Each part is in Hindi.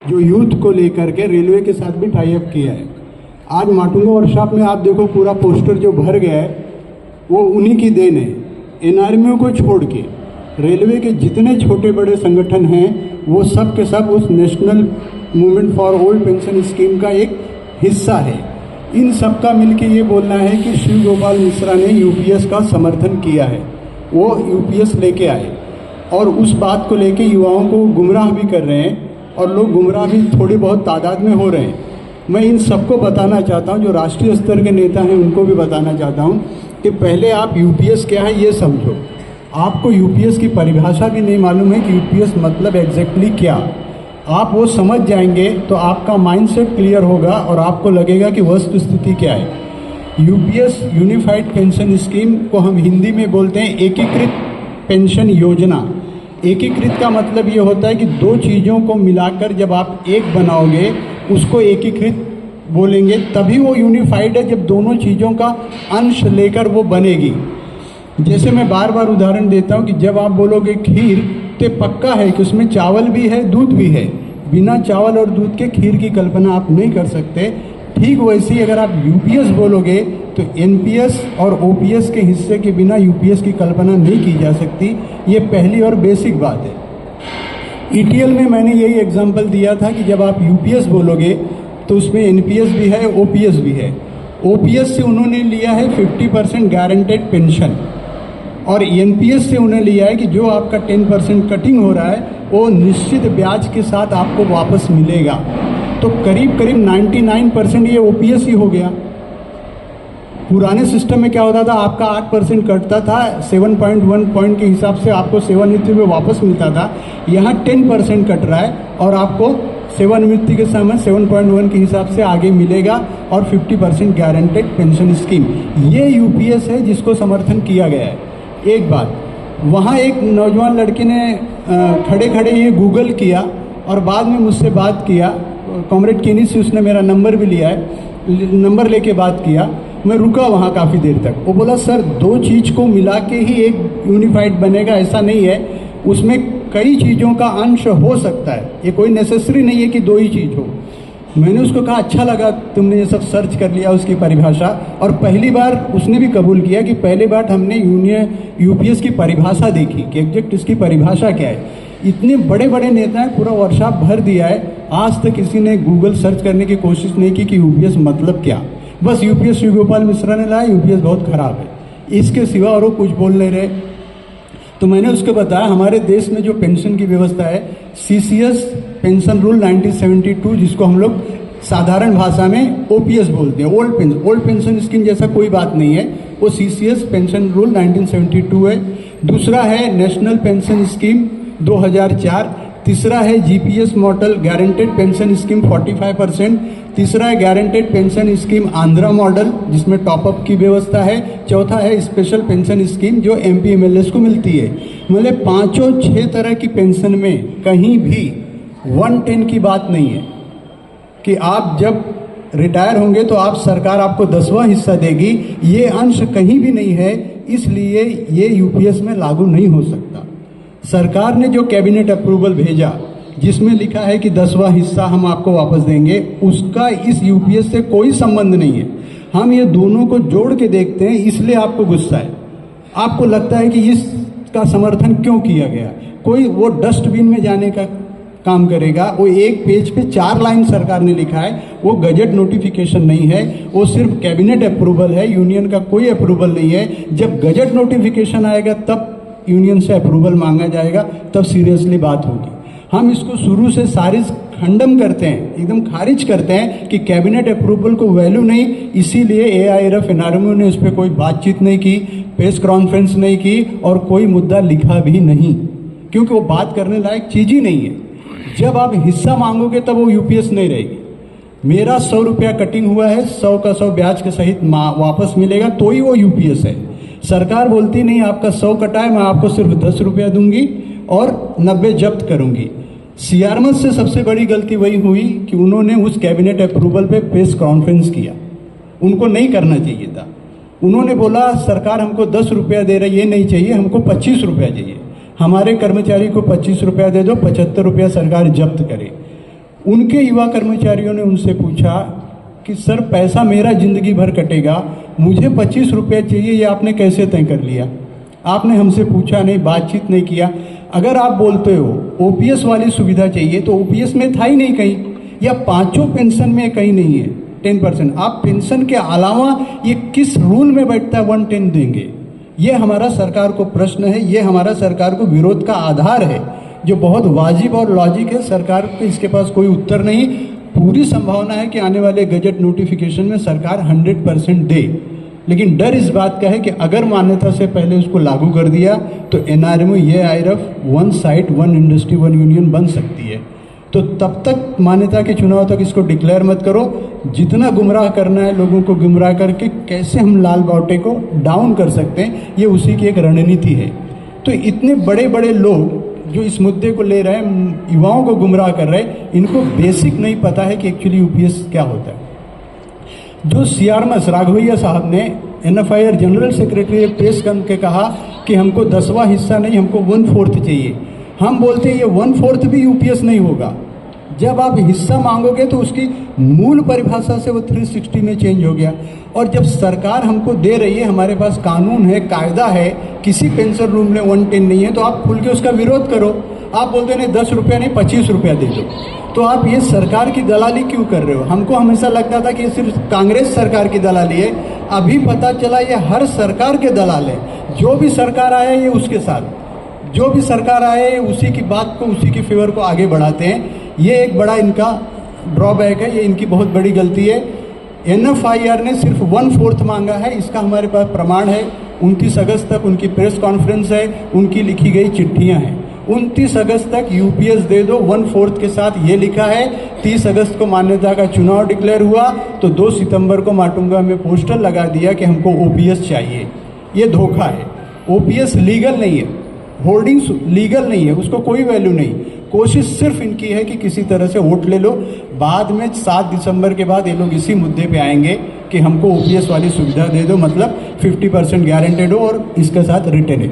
जो यूथ को लेकर के रेलवे के साथ भी टाई अप किया है। आज माटुंगा वर्कशॉप में आप देखो पूरा पोस्टर जो भर गया है वो उन्हीं की देन है। एनआरएमओ को छोड़ के रेलवे के जितने छोटे बड़े संगठन हैं वो सब के सब उस national movement for old pension scheme का एक हिस्सा है। इन सब का मिलके ये बोलना है कि शिव गोपाल मिश्रा ने यूपीएस का समर्थन किया है, वो यूपीएस लेके आए और उस बात को लेके युवाओं को गुमराह भी कर रहे हैं और लोग गुमराह भी थोड़ी बहुत तादाद में हो रहे हैं। मैं इन सबको बताना चाहता हूं, जो राष्ट्रीय स्तर के नेता हैं उनको भी बताना चाहता हूं कि पहले आप यूपीएस क्या है ये समझो। आपको यूपीएस की परिभाषा भी नहीं मालूम है कि यूपीएस मतलब एग्जैक्टली क्या। आप वो समझ जाएंगे तो आपका माइंडसेट क्लियर होगा और आपको लगेगा कि वस्तु स्थिति क्या है। यूपीएस यूनिफाइड पेंशन स्कीम को हम हिंदी में बोलते हैं एकीकृत पेंशन योजना। एकीकृत का मतलब ये होता है कि दो चीज़ों को मिलाकर जब आप एक बनाओगे उसको एकीकृत बोलेंगे, तभी वो यूनिफाइड है जब दोनों चीज़ों का अंश लेकर वो बनेगी। जैसे मैं बार बार उदाहरण देता हूँ कि जब आप बोलोगे खीर तो पक्का है कि उसमें चावल भी है दूध भी है। बिना चावल और दूध के खीर की कल्पना आप नहीं कर सकते। ठीक वैसे ही अगर आप यूपीएस बोलोगे तो एनपीएस और ओपीएस के हिस्से के बिना यूपीएस की कल्पना नहीं की जा सकती। ये पहली और बेसिक बात है। ईटीएल में मैंने यही एग्जांपल दिया था कि जब आप यूपीएस बोलोगे तो उसमें एनपीएस भी है, ओपीएस भी है। ओपीएस से उन्होंने लिया है 50% गारंटेड पेंशन और एनपीएस से उन्होंने लिया है कि जो आपका 10% कटिंग हो रहा है वो निश्चित ब्याज के साथ आपको वापस मिलेगा। तो करीब करीब 99% ये ओपीएस ही हो गया। पुराने सिस्टम में क्या होता था, आपका 8% कटता था, 7.1 पॉइंट के हिसाब से आपको सेवानिवृत्ति में वापस मिलता था। यहाँ 10% कट रहा है और आपको सेवानिवृत्ति के समय 7.1 के हिसाब से आगे मिलेगा और 50% गारंटेड पेंशन स्कीम। ये यूपीएस है जिसको समर्थन किया गया है। एक बात, वहाँ एक नौजवान लड़के ने खड़े खड़े ये गूगल किया और बाद में मुझसे बात किया। कॉमरेड केनी से उसने मेरा नंबर भी लिया है, नंबर लेके बात किया। मैं रुका वहाँ काफ़ी देर तक। वो बोला सर दो चीज़ को मिला के ही एक यूनिफाइड बनेगा ऐसा नहीं है, उसमें कई चीज़ों का अंश हो सकता है, ये कोई नेसेसरी नहीं है कि दो ही चीज़ हो। मैंने उसको कहा अच्छा लगा तुमने ये सब सर्च कर लिया उसकी परिभाषा, और पहली बार उसने भी कबूल किया कि पहली बार हमने यूपीएस की परिभाषा देखी कि एग्जैक्ट इसकी परिभाषा क्या है। इतने बड़े बड़े नेता हैं, पूरा वर्कशॉप भर दिया है, आज तक किसी ने गूगल सर्च करने की कोशिश नहीं की कि यूपीएस मतलब क्या। बस यूपीएस शिव गोपाल मिश्रा ने लाया, यूपीएस बहुत खराब है, इसके सिवा और वो कुछ बोल नहीं रहे। तो मैंने उसको बताया हमारे देश में जो पेंशन की व्यवस्था है, सीसीएस पेंशन रूल 1972, जिसको हम लोग साधारण भाषा में ओपीएस बोलते हैं, ओल्ड पेंशन स्कीम जैसा कोई बात नहीं है, वो सीसीएस पेंशन रूल 1972 है। दूसरा है नेशनल पेंशन स्कीम 2004। तीसरा है GPS model guaranteed pension scheme 45%। तीसरा है guaranteed pension scheme Andhra model जिसमें टॉपअप की व्यवस्था है। चौथा है स्पेशल पेंशन स्कीम जो एमपी एमएलएस को मिलती है। मतलब पांचों 6 तरह की पेंशन में कहीं भी 110 की बात नहीं है कि आप जब रिटायर होंगे तो आप सरकार आपको 10वां हिस्सा देगी, ये अंश कहीं भी नहीं है, इसलिए ये यूपीएस में लागू नहीं हो सकता। सरकार ने जो कैबिनेट अप्रूवल भेजा जिसमें लिखा है कि 10वां हिस्सा हम आपको वापस देंगे, उसका इस यूपीएस से कोई संबंध नहीं है। हम ये दोनों को जोड़ के देखते हैं, इसलिए आपको गुस्सा है। आपको लगता है कि इसका समर्थन क्यों किया गया। कोई वो डस्टबिन में जाने का काम करेगा। वो एक पेज पे 4 लाइन सरकार ने लिखा है, वो गजट नोटिफिकेशन नहीं है, वो सिर्फ कैबिनेट अप्रूवल है, यूनियन का कोई अप्रूवल नहीं है। जब गजट नोटिफिकेशन आएगा तब यूनियन से अप्रूवल मांगा जाएगा, तब सीरियसली बात होगी। हम इसको शुरू से सारिज खंडन करते हैं, एकदम खारिज करते हैं कि कैबिनेट अप्रूवल को वैल्यू नहीं, इसीलिए एआईआरएफ एनआरएमओ ने उस पर कोई बातचीत नहीं की, प्रेस कॉन्फ्रेंस नहीं की और कोई मुद्दा लिखा भी नहीं, क्योंकि वो बात करने लायक चीज ही नहीं है। जब आप हिस्सा मांगोगे तब वो यूपीएस नहीं रहेगी। मेरा 100 रुपया कटिंग हुआ है, 100 का 100 ब्याज के सहित वापस मिलेगा तो ही वो यूपीएस है। सरकार बोलती नहीं आपका 100 कटा है, मैं आपको सिर्फ 10 रुपया दूंगी और 90 जब्त करूंगी। सीआरएमएस से सबसे बड़ी गलती वही हुई कि उन्होंने उस कैबिनेट अप्रूवल पे प्रेस कॉन्फ्रेंस किया, उनको नहीं करना चाहिए था। उन्होंने बोला सरकार हमको 10 रुपया दे रही है, ये नहीं चाहिए, हमको 25 रुपया चाहिए। हमारे कर्मचारी को 25 रुपया दे दो, 75 रुपया सरकार जब्त करे। उनके युवा कर्मचारियों ने उनसे पूछा कि सर पैसा मेरा ज़िंदगी भर कटेगा, मुझे 25 रुपये चाहिए, ये आपने कैसे तय कर लिया? आपने हमसे पूछा नहीं, बातचीत नहीं किया। अगर आप बोलते हो ओपीएस वाली सुविधा चाहिए तो ओपीएस में था ही नहीं कहीं, या पांचों पेंशन में कहीं नहीं है 10%। आप पेंशन के अलावा ये किस रूल में बैठता है 110 देंगे? ये हमारा सरकार को प्रश्न है, ये हमारा सरकार को विरोध का आधार है, जो बहुत वाजिब और लॉजिक है। सरकार को इसके पास कोई उत्तर नहीं। पूरी संभावना है कि आने वाले गजट नोटिफिकेशन में सरकार 100% दे, लेकिन डर इस बात का है कि अगर मान्यता से पहले उसको लागू कर दिया तो एनआरएमओ ये IRF one site one industry one union बन सकती है। तो तब तक मान्यता के चुनाव तक इसको डिक्लेयर मत करो। जितना गुमराह करना है लोगों को गुमराह करके कैसे हम लाल बावटे को डाउन कर सकते हैं, ये उसी की एक रणनीति है। तो इतने बड़े बड़े लोग जो इस मुद्दे को ले रहे हैं, युवाओं को गुमराह कर रहे हैं, इनको बेसिक नहीं पता है कि एक्चुअली यूपीएस क्या होता है। जो सीआरएमएस राघवैया साहब ने एनएफआईआर जनरल सेक्रेटरी पेश करके कहा कि हमको 10वां हिस्सा नहीं, हमको 1/4 चाहिए। हम बोलते हैं ये 1/4 भी यूपीएस नहीं होगा। जब आप हिस्सा मांगोगे तो उसकी मूल परिभाषा से वो 360 में चेंज हो गया। और जब सरकार हमको दे रही है, हमारे पास कानून है, कायदा है, किसी पेंशन रूम में 110 नहीं है, तो आप खुल के उसका विरोध करो। आप बोलते नहीं 10 रुपया नहीं 25 रुपया दे दो। तो आप ये सरकार की दलाली क्यों कर रहे हो? हमको हमेशा लगता था कि ये सिर्फ कांग्रेस सरकार की दलाली है, अभी पता चला ये हर सरकार के दलाल है। जो भी सरकार आए ये उसके साथ, जो भी सरकार आए उसी की बात को, उसी की फेवर को आगे बढ़ाते हैं। ये एक बड़ा इनका ड्रॉबैक है, ये इनकी बहुत बड़ी गलती है। एनएफआईआर ने सिर्फ 1/4 मांगा है, इसका हमारे पास प्रमाण है। 29 अगस्त तक उनकी प्रेस कॉन्फ्रेंस है, उनकी लिखी गई चिट्ठियां हैं। 29 अगस्त तक यूपीएस दे दो, 1/4 के साथ ये लिखा है। 30 अगस्त को मान्यता का चुनाव डिक्लेयर हुआ तो 2 सितंबर को माटुंगा में पोस्टर लगा दिया कि हमको ओपीएस चाहिए। ये धोखा है। ओपीएस लीगल नहीं है, होर्डिंग्स लीगल नहीं है, उसको कोई वैल्यू नहीं। कोशिश सिर्फ इनकी है कि किसी तरह से वोट ले लो। बाद में 7 दिसंबर के बाद ये लोग इसी मुद्दे पे आएंगे कि हमको ओपीएस वाली सुविधा दे दो, मतलब 50% गारंटेड हो और इसके साथ रिटर्न है।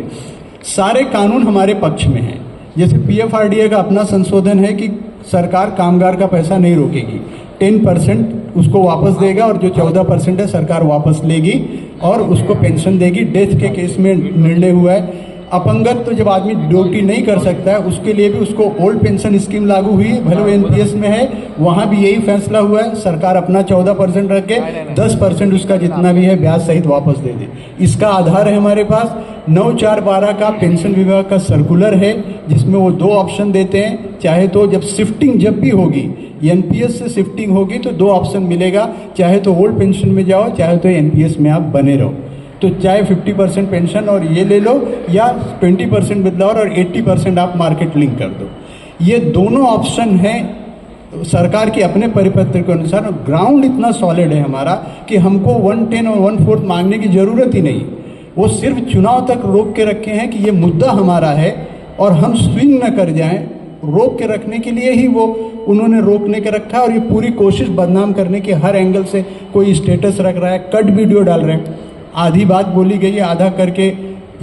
सारे कानून हमारे पक्ष में हैं। जैसे पीएफआरडीए का अपना संशोधन है कि सरकार कामगार का पैसा नहीं रोकेगी, 10% उसको वापस देगा और जो 14% है सरकार वापस लेगी और उसको पेंशन देगी। डेथ के केस में निर्णय हुआ है। अपंगत तो जब आदमी ड्यूटी नहीं कर सकता है उसके लिए भी उसको ओल्ड पेंशन स्कीम लागू हुई है, भले वो एनपीएस में है, वहाँ भी यही फैसला हुआ है। सरकार अपना 14% रख के 10% उसका जितना भी है ब्याज सहित वापस दे दे। इसका आधार है हमारे पास 9/4/12 का पेंशन विभाग का सर्कुलर है, जिसमें वो 2 ऑप्शन देते हैं। चाहे तो जब शिफ्टिंग जब भी होगी, एनपीएस से शिफ्टिंग होगी तो 2 ऑप्शन मिलेगा, चाहे तो ओल्ड पेंशन में जाओ, चाहे तो एनपीएस में आप बने रहो। तो चाहे 50% पेंशन और ये ले लो, या 20% बदलाव और 80% आप मार्केट लिंक कर दो। ये दोनों ऑप्शन हैं सरकार के अपने परिपत्र के अनुसार। ग्राउंड इतना सॉलिड है हमारा कि हमको 110 और 1/4 मांगने की ज़रूरत ही नहीं। वो सिर्फ चुनाव तक रोक के रखे हैं कि ये मुद्दा हमारा है और हम स्विंग न कर जाएं। रोक के रखने के लिए ही वो उन्होंने रोकने के रखा है। और ये पूरी कोशिश बदनाम करने की, हर एंगल से कोई स्टेटस रख रहा है, कट वीडियो डाल रहे हैं, आधी बात बोली गई है, आधा करके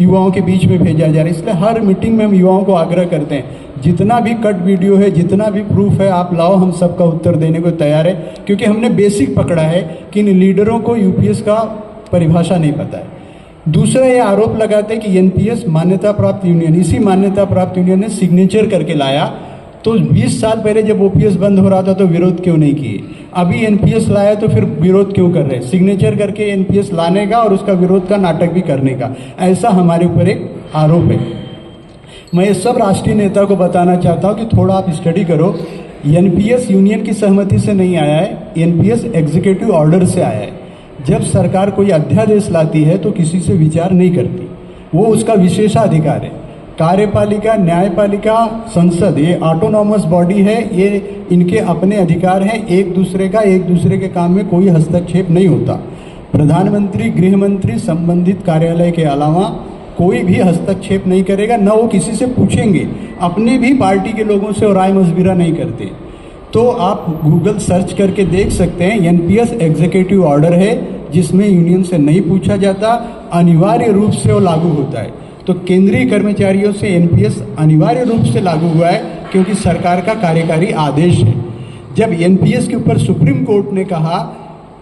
युवाओं के बीच में भेजा जा रहा है। इसलिए हर मीटिंग में हम युवाओं को आग्रह करते हैं, जितना भी कट वीडियो है, जितना भी प्रूफ है, आप लाओ, हम सबका उत्तर देने को तैयार है। क्योंकि हमने बेसिक पकड़ा है कि इन लीडरों को यूपीएस का परिभाषा नहीं पता है। दूसरा ये आरोप लगाते हैं कि एनपीएस मान्यता प्राप्त यूनियन, इसी मान्यता प्राप्त यूनियन ने सिग्नेचर करके लाया। तो 20 साल पहले जब ओपीएस बंद हो रहा था तो विरोध क्यों नहीं किए? अभी एनपीएस लाया तो फिर विरोध क्यों कर रहे हैं? सिग्नेचर करके एनपीएस लाने का और उसका विरोध का नाटक भी करने का, ऐसा हमारे ऊपर एक आरोप है। मैं ये सब राष्ट्रीय नेता को बताना चाहता हूँ कि थोड़ा आप स्टडी करो। एनपीएस यूनियन की सहमति से नहीं आया है, एनपीएस एग्जीक्यूटिव ऑर्डर से आया है। जब सरकार कोई अध्यादेश लाती है तो किसी से विचार नहीं करती, वो उसका विशेषाधिकार है। कार्यपालिका, न्यायपालिका, संसद, ये ऑटोनॉमस बॉडी है, ये इनके अपने अधिकार हैं। एक दूसरे के काम में कोई हस्तक्षेप नहीं होता। प्रधानमंत्री, गृह मंत्री संबंधित कार्यालय के अलावा कोई भी हस्तक्षेप नहीं करेगा, न वो किसी से पूछेंगे। अपने भी पार्टी के लोगों से राय मशविरा नहीं करते। तो आप गूगल सर्च करके देख सकते हैं, एनपीएस एग्जीक्यूटिव ऑर्डर है जिसमें यूनियन से नहीं पूछा जाता, अनिवार्य रूप से वो लागू होता है। तो केंद्रीय कर्मचारियों से एनपीएस अनिवार्य रूप से लागू हुआ है क्योंकि सरकार का कार्यकारी आदेश है। जब एनपीएस के ऊपर सुप्रीम कोर्ट ने कहा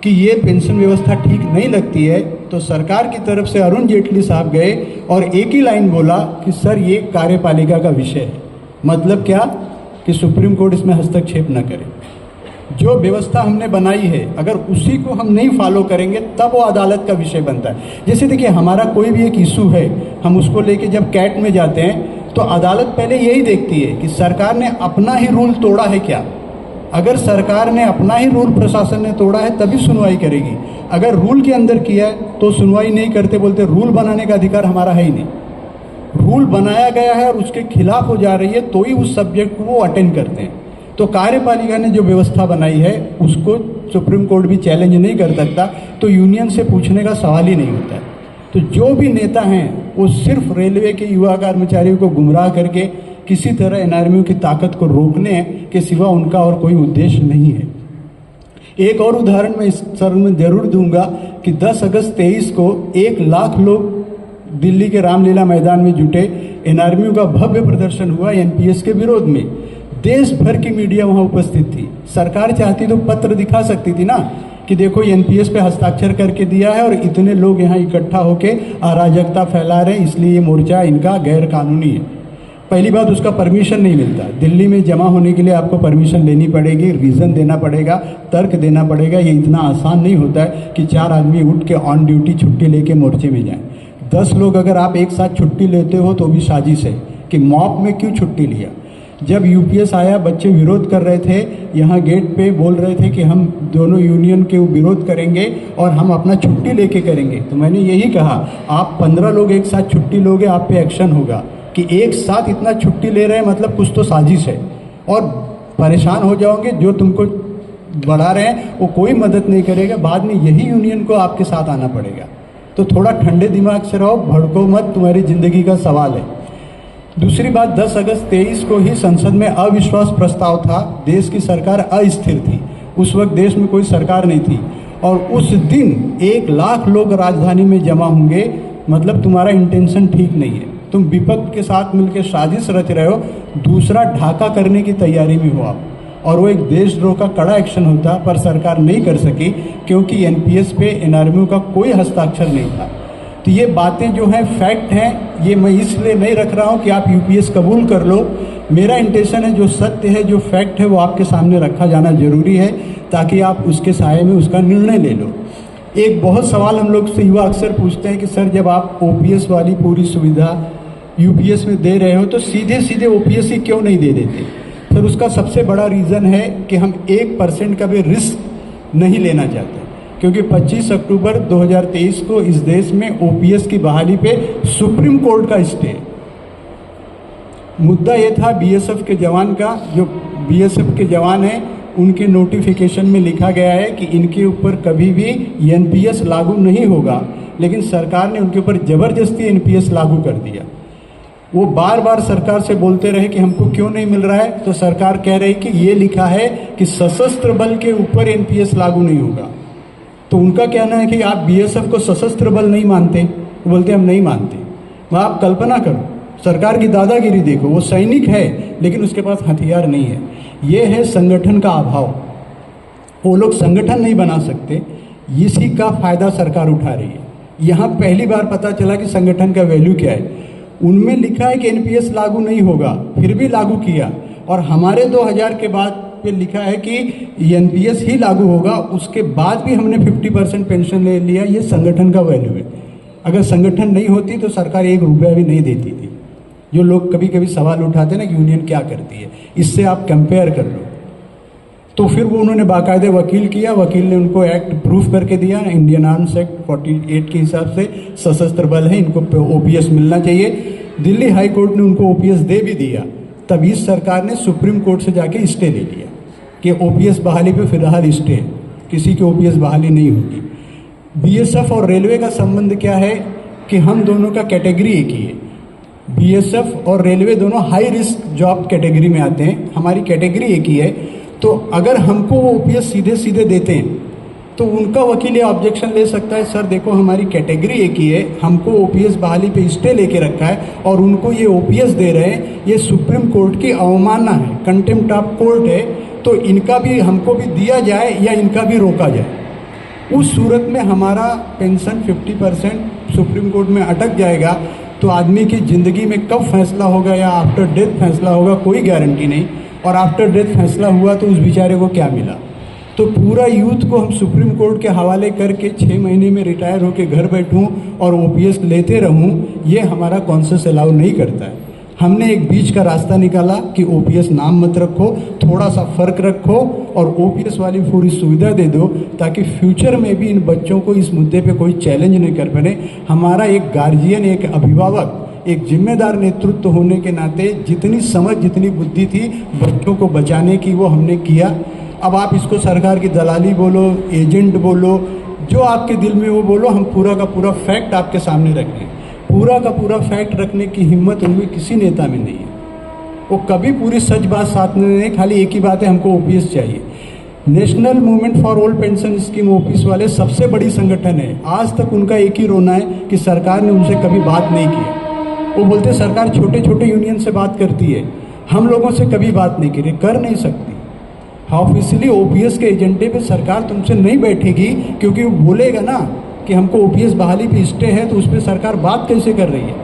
कि ये पेंशन व्यवस्था ठीक नहीं लगती है, तो सरकार की तरफ से अरुण जेटली साहब गए और एक ही लाइन बोला कि सर ये कार्यपालिका का विषय है। मतलब क्या कि सुप्रीम कोर्ट इसमें हस्तक्षेप न करे। जो व्यवस्था हमने बनाई है अगर उसी को हम नहीं फॉलो करेंगे तब वो अदालत का विषय बनता है। जैसे देखिए हमारा कोई भी एक इशू है, हम उसको लेके जब कैट में जाते हैं तो अदालत पहले यही देखती है कि सरकार ने अपना ही रूल तोड़ा है क्या। अगर सरकार ने अपना ही रूल प्रशासन ने तोड़ा है तभी सुनवाई करेगी। अगर रूल के अंदर किया है तो सुनवाई नहीं करते, बोलते रूल बनाने का अधिकार हमारा है ही नहीं। रूल बनाया गया है और उसके खिलाफ हो जा रही है तो ही उस सब्जेक्ट को वो अटेंड करते हैं। तो कार्यपालिका ने जो व्यवस्था बनाई है उसको सुप्रीम कोर्ट भी चैलेंज नहीं कर सकता, तो यूनियन से पूछने का सवाल ही नहीं होता है। तो जो भी नेता हैं वो सिर्फ रेलवे के युवा कर्मचारियों को गुमराह करके किसी तरह एनआरएमयू की ताकत को रोकने के सिवा उनका और कोई उद्देश्य नहीं है। एक और उदाहरण मैं इस सर में जरूर दूंगा कि 10 अगस्त 23 को 1 लाख लोग दिल्ली के रामलीला मैदान में जुटे। एनआरएमयू का भव्य प्रदर्शन हुआ एनपीएस के विरोध में। देश भर की मीडिया वहां उपस्थित थी। सरकार चाहती तो पत्र दिखा सकती थी ना कि देखो एनपीएस पे हस्ताक्षर करके दिया है और इतने लोग यहाँ इकट्ठा होके अराजकता फैला रहे हैं, इसलिए ये मोर्चा इनका गैर कानूनी है। पहली बात, उसका परमिशन नहीं मिलता। दिल्ली में जमा होने के लिए आपको परमिशन लेनी पड़ेगी, रीज़न देना पड़ेगा, तर्क देना पड़ेगा। ये इतना आसान नहीं होता है कि 4 आदमी उठ के ऑन ड्यूटी छुट्टी लेके मोर्चे में जाएं। 10 लोग अगर आप एक साथ छुट्टी लेते हो तो भी साजिश है कि मॉब में क्यों छुट्टी लिया। जब यूपीएस आया बच्चे विरोध कर रहे थे, यहाँ गेट पे बोल रहे थे कि हम दोनों यूनियन के विरोध करेंगे और हम अपना छुट्टी लेके करेंगे। तो मैंने यही कहा, आप 15 लोग एक साथ छुट्टी लोगे, आप पे एक्शन होगा। कि एक साथ इतना छुट्टी ले रहे हैं मतलब कुछ तो साजिश है और परेशान हो जाओगे। जो तुमको बढ़ा रहे हैं वो कोई मदद नहीं करेगा, बाद में यही यूनियन को आपके साथ आना पड़ेगा। तो थोड़ा ठंडे दिमाग से रहो, भड़को मत, तुम्हारी ज़िंदगी का सवाल है। दूसरी बात, 10 अगस्त 23 को ही संसद में अविश्वास प्रस्ताव था। देश की सरकार अस्थिर थी, उस वक्त देश में कोई सरकार नहीं थी और उस दिन 1 लाख लोग राजधानी में जमा होंगे। मतलब तुम्हारा इंटेंशन ठीक नहीं है, तुम विपक्ष के साथ मिलकर साजिश रच रहे हो, दूसरा ढाका करने की तैयारी में हो आप। और वो एक देशद्रोह का कड़ा एक्शन होता, पर सरकार नहीं कर सकी क्योंकि एनपीएस पे एनआरएमयू का कोई हस्ताक्षर नहीं था। तो ये बातें जो हैं फैक्ट हैं, ये मैं इसलिए नहीं रख रहा हूँ कि आप यूपीएस कबूल कर लो। मेरा इंटेंशन है जो सत्य है, जो फैक्ट है, वो आपके सामने रखा जाना जरूरी है ताकि आप उसके साये में उसका निर्णय ले लो। एक बहुत सवाल हम लोग से युवा अक्सर पूछते हैं कि सर जब आप ओपीएस वाली पूरी सुविधा यूपीएस में दे रहे हो तो सीधे सीधे ओपीएस ही क्यों नहीं दे देते। सर उसका सबसे बड़ा रीज़न है कि हम 1% का भी रिस्क नहीं लेना चाहते, क्योंकि 25 अक्टूबर 2023 को इस देश में ओपीएस की बहाली पे सुप्रीम कोर्ट का स्टे। मुद्दा ये था बीएसएफ के जवान का, जो बीएसएफ के जवान हैं उनके नोटिफिकेशन में लिखा गया है कि इनके ऊपर कभी भी एनपीएस लागू नहीं होगा, लेकिन सरकार ने उनके ऊपर ज़बरदस्ती एनपीएस लागू कर दिया। वो बार बार सरकार से बोलते रहे कि हमको क्यों नहीं मिल रहा है, तो सरकार कह रही कि ये लिखा है कि सशस्त्र बल के ऊपर एनपीएस लागू नहीं होगा। तो उनका कहना है कि आप बीएसएफ को सशस्त्र बल नहीं मानते, वो बोलते हम नहीं मानते। वह आप कल्पना करो, सरकार की दादागिरी देखो, वो सैनिक है लेकिन उसके पास हथियार नहीं है। ये है संगठन का अभाव, वो लोग संगठन नहीं बना सकते, इसी का फायदा सरकार उठा रही है। यहाँ पहली बार पता चला कि संगठन का वैल्यू क्या है। उनमें लिखा है कि एनपीएस लागू नहीं होगा, फिर भी लागू किया, और हमारे 2000 के बाद पे लिखा है कि एनपीएस ही लागू होगा, उसके बाद भी हमने 50% पेंशन ले लिया। ये संगठन का वैल्यू है। अगर संगठन नहीं होती तो सरकार 1 रुपया भी नहीं देती थी। जो लोग कभी कभी सवाल उठाते ना कि यूनियन क्या करती है, इससे आप कंपेयर कर लो। तो फिर वो उन्होंने बाकायदे वकील किया, वकील ने उनको एक्ट प्रूफ करके दिया, इंडियन आर्म्स एक्ट 48 के हिसाब से सशस्त्र बल है, इनको ओपीएस मिलना चाहिए। दिल्ली हाई कोर्ट ने उनको ओपीएस दे भी दिया। तब इस सरकार ने सुप्रीम कोर्ट से जाके स्टे ले लिया कि ओपीएस बहाली पे फिलहाल स्टे है, किसी की ओपीएस बहाली नहीं होगी। बीएसएफ और रेलवे का संबंध क्या है कि हम दोनों का कैटेगरी एक ही है। बीएसएफ और रेलवे दोनों हाई रिस्क जॉब कैटेगरी में आते हैं, हमारी कैटेगरी एक ही है। तो अगर हमको वो ओपीएस सीधे सीधे देते हैं तो उनका वकील ये ऑब्जेक्शन ले सकता है, सर देखो हमारी कैटेगरी एक ही है, हमको ओपीएस बहाली पे स्टे लेके रखा है और उनको ये ओपीएस दे रहे हैं, ये सुप्रीम कोर्ट की अवमानना है, कंटेम्प्ट ऑफ कोर्ट है। तो इनका भी हमको भी दिया जाए या इनका भी रोका जाए। उस सूरत में हमारा पेंशन 50% सुप्रीम कोर्ट में अटक जाएगा तो आदमी की ज़िंदगी में कब फैसला होगा या आफ्टर डेथ फैसला होगा कोई गारंटी नहीं। और आफ्टर डेथ फैसला हुआ तो उस बेचारे को क्या मिला। तो पूरा यूथ को हम सुप्रीम कोर्ट के हवाले करके 6 महीने में रिटायर होकर घर बैठूं और ओपीएस लेते रहूं, ये हमारा कॉन्सेंस अलाउ नहीं करता है। हमने एक बीच का रास्ता निकाला कि ओपीएस नाम मत रखो, थोड़ा सा फ़र्क रखो और ओपीएस वाली पूरी सुविधा दे दो ताकि फ्यूचर में भी इन बच्चों को इस मुद्दे पे कोई चैलेंज नहीं कर पाए। हमारा एक गार्जियन, एक अभिभावक, एक जिम्मेदार नेतृत्व होने के नाते जितनी समझ, जितनी बुद्धि थी बच्चों को बचाने की, वो हमने किया। अब आप इसको सरकार की दलाली बोलो, एजेंट बोलो, जो आपके दिल में वो बोलो, हम पूरा का पूरा फैक्ट आपके सामने रखें। पूरा का पूरा फैक्ट रखने की हिम्मत उनमें किसी नेता में नहीं है। वो कभी पूरी सच बात साथ में नहीं, खाली एक ही बात है, हमको ओपीएस चाहिए। National movement for old pension scheme OPS वाले सबसे बड़ी संगठन है। आज तक उनका एक ही रोना है कि सरकार ने उनसे कभी बात नहीं की। वो बोलते सरकार छोटे छोटे यूनियन से बात करती है, हम लोगों से कभी बात नहीं की, कर नहीं सकती। ऑफिशियली ओपीएस के एजेंडे पे सरकार तुमसे नहीं बैठेगी, क्योंकि वो बोलेगा ना कि हमको ओपीएस बहाली पे स्टे है, तो उस पर सरकार बात कैसे कर रही है।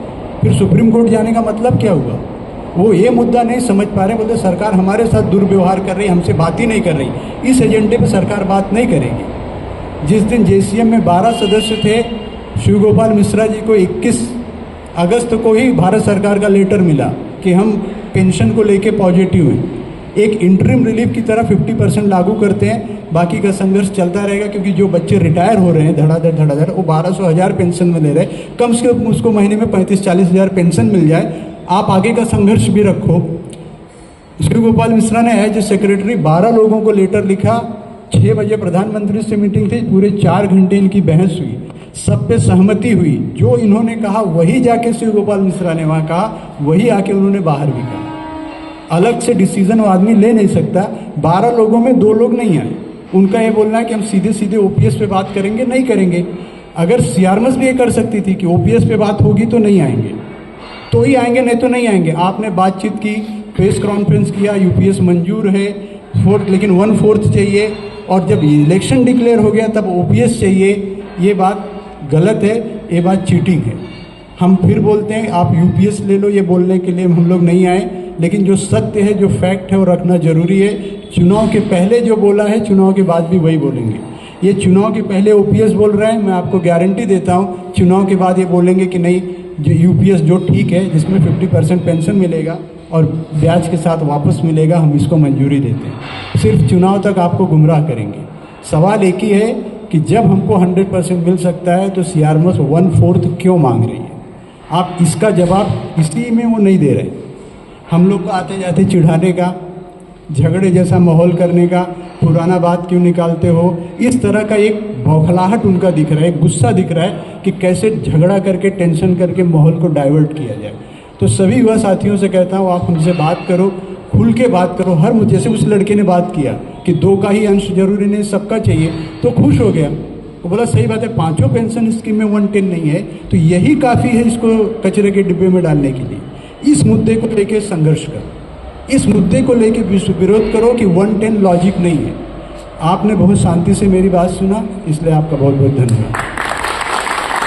फिर सुप्रीम कोर्ट जाने का मतलब क्या हुआ। वो ये मुद्दा नहीं समझ पा रहे, बोलते सरकार हमारे साथ दुर्व्यवहार कर रही, हमसे बात ही नहीं कर रही। इस एजेंडे पे सरकार बात नहीं करेगी। जिस दिन जेसीएम में 12 सदस्य थे, शिव गोपाल मिश्रा जी को 21 अगस्त को ही भारत सरकार का लेटर मिला कि हम पेंशन को लेके पॉजिटिव हैं। एक इंटरिम रिलीफ की तरह 50% लागू करते हैं, बाकी का संघर्ष चलता रहेगा। क्योंकि जो बच्चे रिटायर हो रहे हैं धड़ाधड़ वो 1200-1000 पेंशन में ले रहे हैं, कम से कम उसको महीने में 35-40 हज़ार पेंशन मिल जाए। आप आगे का संघर्ष भी रखो। शिव गोपाल मिश्रा ने एज ए सेक्रेटरी 12 लोगों को लेटर लिखा। 6 बजे प्रधानमंत्री से मीटिंग थी, पूरे 4 घंटे इनकी बहस हुई, सब पे सहमति हुई। जो इन्होंने कहा वही जाके शिव गोपाल मिश्रा ने वहाँ कहा, वही आके उन्होंने बाहर भी कहा। अलग से डिसीजन वो आदमी ले नहीं सकता। 12 लोगों में 2 लोग नहीं आए। उनका ये बोलना है कि हम सीधे सीधे ओपीएस पे बात करेंगे, नहीं करेंगे। अगर सीआरएमएस भी ये कर सकती थी कि ओपीएस पे बात होगी तो नहीं आएंगे, तो ही आएंगे, नहीं तो नहीं आएंगे। आपने बातचीत की, प्रेस कॉन्फ्रेंस किया, यूपीएस मंजूर है, लेकिन 1/4 चाहिए, और जब इलेक्शन डिक्लेयर हो गया तब ओपीएस चाहिए। ये बात गलत है, ये बात चीटिंग है। हम फिर बोलते हैं आप यूपीएस ले लो, ये बोलने के लिए हम लोग नहीं आए, लेकिन जो सत्य है, जो फैक्ट है, वो रखना जरूरी है। चुनाव के पहले जो बोला है, चुनाव के बाद भी वही बोलेंगे। ये चुनाव के पहले ओपीएस बोल रहे हैं, मैं आपको गारंटी देता हूँ चुनाव के बाद ये बोलेंगे कि नहीं, जो यूपीएस जो ठीक है, जिसमें 50% पेंशन मिलेगा और ब्याज के साथ वापस मिलेगा, हम इसको मंजूरी देते हैं। सिर्फ चुनाव तक आपको गुमराह करेंगे। सवाल एक ही है कि जब हमको 100% मिल सकता है तो सीआरएमएस 1/4 क्यों मांग रही है। आप इसका जवाब इसी में वो नहीं दे रहे। हम लोग को आते जाते चिढ़ाने का, झगड़े जैसा माहौल करने का, पुराना बात क्यों निकालते हो, इस तरह का एक बौखलाहट उनका दिख रहा है, गुस्सा दिख रहा है कि कैसे झगड़ा करके, टेंशन करके माहौल को डाइवर्ट किया जाए। तो सभी युवा साथियों से कहता हूँ, आप हमसे बात करो, खुल के बात करो। हर जैसे उस लड़के ने बात किया कि 2 का ही अंश जरूरी नहीं, सबका चाहिए, तो खुश हो गया। वो बोला सही बात है, 5 पेंशन स्कीम में 110 नहीं है, तो यही काफ़ी है इसको कचरे के डिब्बे में डालने के लिए। इस मुद्दे को लेके संघर्ष करो, इस मुद्दे को लेके विरोध करो कि 110 लॉजिक नहीं है। आपने बहुत शांति से मेरी बात सुना, इसलिए आपका बहुत बहुत धन्यवाद।